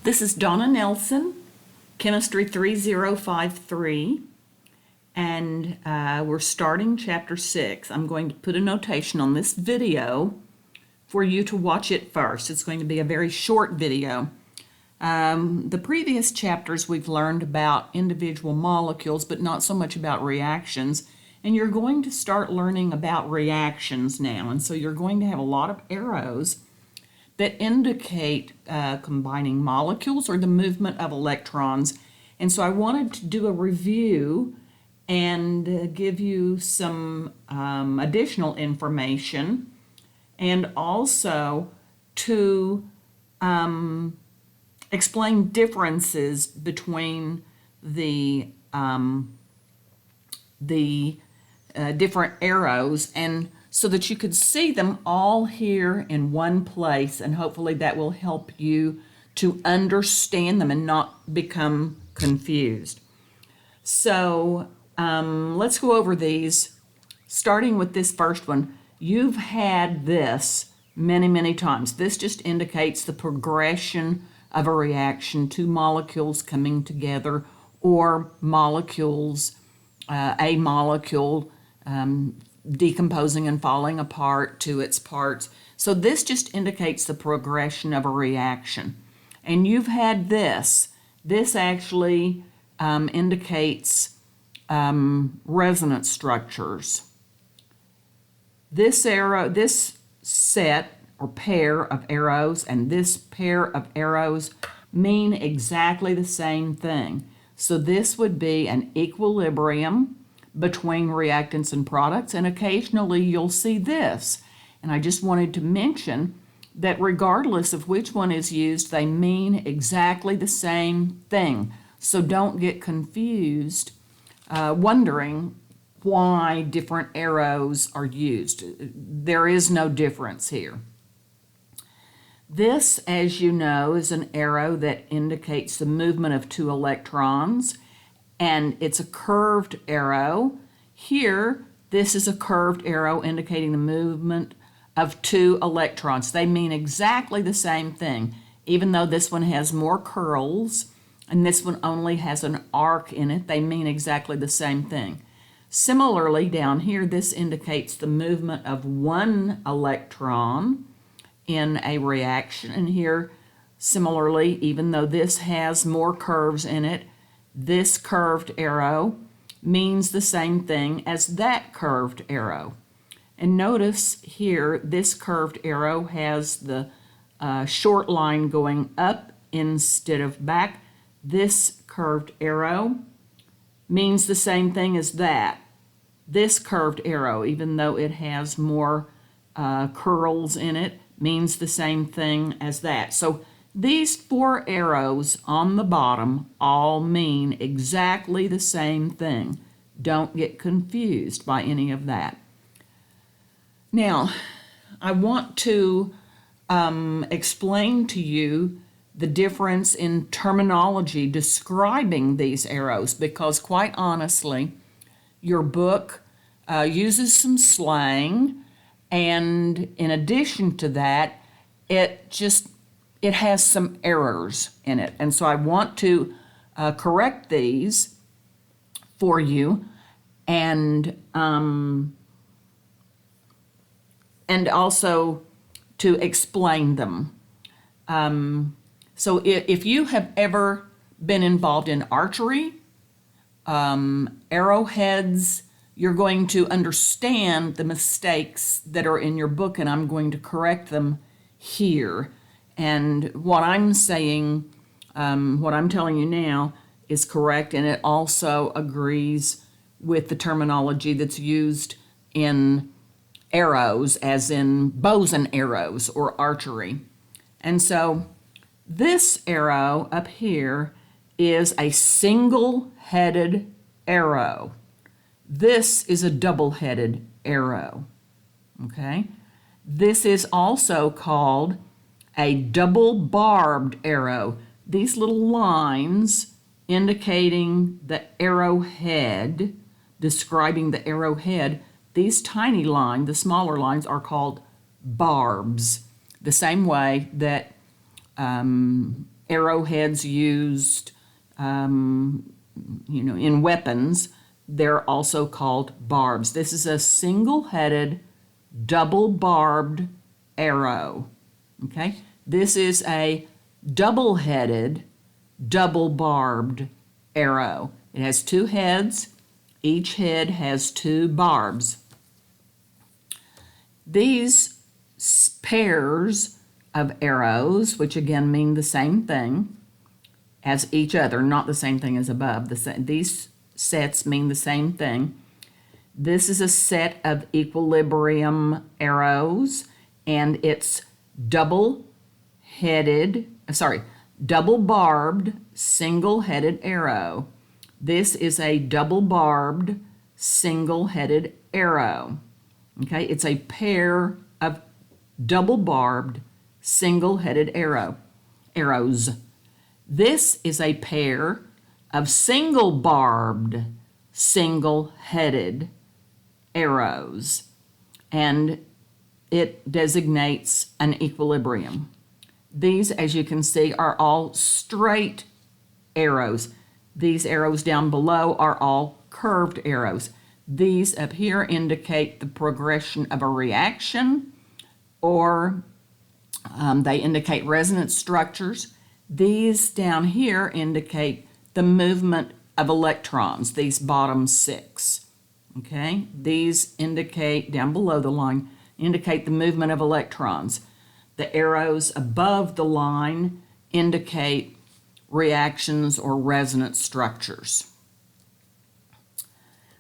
This is Donna Nelson, Chemistry 3053, and we're starting Chapter 6. I'm going to put a notation on this video for you to watch it first. It's going to be a very short video. The previous chapters we've learned about individual molecules, but not so much about reactions. And you're going to start learning about reactions now. And so you're going to have a lot of arrows that indicate combining molecules or the movement of electrons. And so I wanted to do a review and give you some additional information, and also to explain differences between the different arrows, and so that you could see them all here in one place, and hopefully that will help you to understand them and not become confused. So let's go over these, starting with this first one. You've had this many times. This just indicates the progression of a reaction, two molecules coming together, or molecules, a molecule decomposing and falling apart to its parts. So this just indicates the progression of a reaction. And you've had this. This actually indicates resonance structures. This arrow, this set or pair of arrows and this pair of arrows mean exactly the same thing. So this would be an equilibrium between reactants and products, and occasionally you'll see this. And I just wanted to mention that regardless of which one is used, they mean exactly the same thing. So don't get confused wondering why different arrows are used. There is no difference here. This, as you know, is an arrow that indicates the movement of two electrons, and it's a curved arrow. Here, this is a curved arrow indicating the movement of two electrons. They mean exactly the same thing, even though this one has more curls and this one only has an arc in it. They mean exactly the same thing. Similarly, down here, this indicates the movement of one electron in a reaction. And here, similarly, even though this has more curves in it, this curved arrow means the same thing as that curved arrow. And notice here, this curved arrow has the short line going up instead of back. This curved arrow means the same thing as that. This curved arrow, even though it has more curls in it, means the same thing as that. So these four arrows on the bottom all mean exactly the same thing. Don't get confused by any of that. Now, I want to explain to you the difference in terminology describing these arrows, because quite honestly, your book uses some slang, and in addition to that, it has some errors in it. And so I want to correct these for you, and also to explain them. So if you have ever been involved in archery, arrowheads, you're going to understand the mistakes that are in your book, and I'm going to correct them here. And what I'm saying, what I'm telling you now is correct, and it also agrees with the terminology that's used in arrows, as in bows and arrows or archery. And so this arrow up here is a single-headed arrow. This is a double-headed arrow, okay? This is also called a double-barbed arrow. These little lines indicating the arrowhead, describing the arrowhead, these tiny lines, the smaller lines, are called barbs. The same way that arrowheads used, in weapons, they're also called barbs. This is a single-headed, double-barbed arrow. Okay? This is a double-headed, double-barbed arrow. It has two heads. Each head has two barbs. These pairs of arrows, which again mean the same thing as each other, not the same thing as above. These sets mean the same thing. This is a set of equilibrium arrows, and it's double-barbed, single-headed arrow. This is a double-barbed, single-headed arrow. Okay, it's a pair of double-barbed, single-headed arrows. This is a pair of single-barbed, single-headed arrows, and it designates an equilibrium. These, as you can see, are all straight arrows. These arrows down below are all curved arrows. These up here indicate the progression of a reaction, or they indicate resonance structures. These down here indicate the movement of electrons, these bottom six. Okay? These indicate, down below the line, indicate the movement of electrons. The arrows above the line indicate reactions or resonance structures.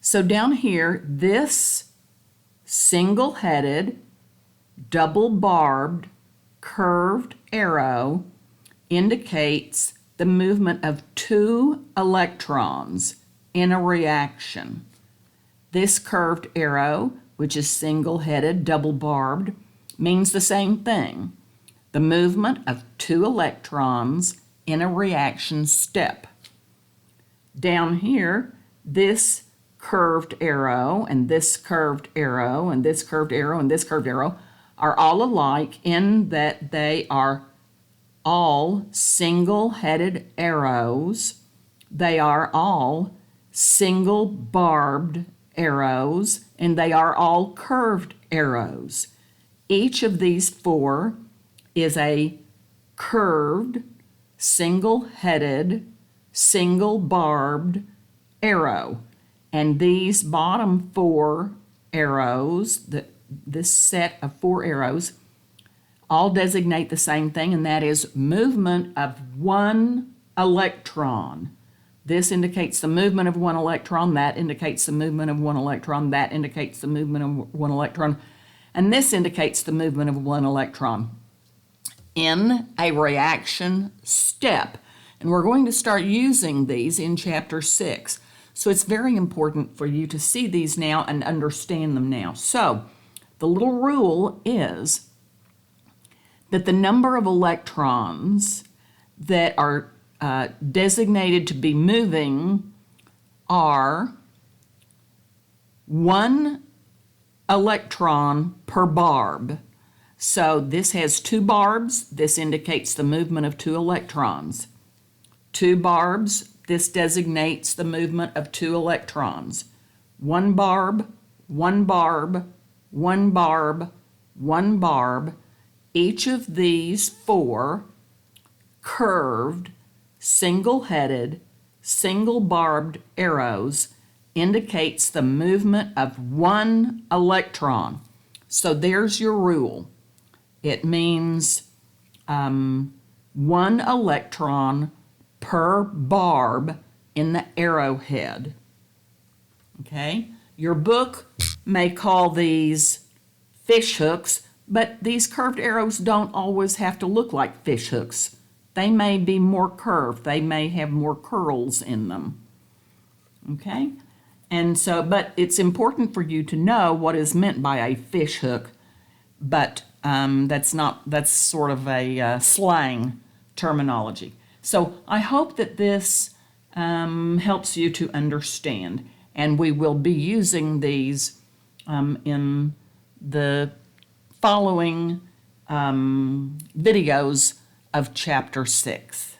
So down here, this single-headed, double-barbed, curved arrow indicates the movement of two electrons in a reaction. This curved arrow, which is single-headed, double-barbed, means the same thing, the movement of two electrons in a reaction step. Down here, this curved arrow and this curved arrow and this curved arrow and this curved arrow are all alike in that they are all single-headed arrows. They are all single-barbed arrows, and they are all curved arrows. Each of these four is a curved, single-headed, single-barbed arrow. And these bottom four arrows, this set of four arrows, all designate the same thing, and that is movement of one electron. This indicates the movement of one electron, that indicates the movement of one electron, that indicates the movement of one electron, and this indicates the movement of one electron in a reaction step. And we're going to start using these in Chapter 6. So it's very important for you to see these now and understand them now. So the little rule is that the number of electrons that are designated to be moving are 1 electron per barb. So this has 2 barbs. This indicates the movement of 2 electrons. 2 barbs. This designates the movement of 2 electrons. 1 barb, 1 barb, 1 barb, 1 barb. Each of these 4 curved, single-headed, single-barbed arrows indicates the movement of 1 electron. So there's your rule. It means 1 electron per barb in the arrowhead. Okay? Your book may call these fish hooks, but these curved arrows don't always have to look like fish hooks. They may be more curved. They may have more curls in them. Okay? And so, but it's important for you to know what is meant by a fish hook, but that's sort of a slang terminology. So I hope that this helps you to understand, and we will be using these in the following videos of chapter 6.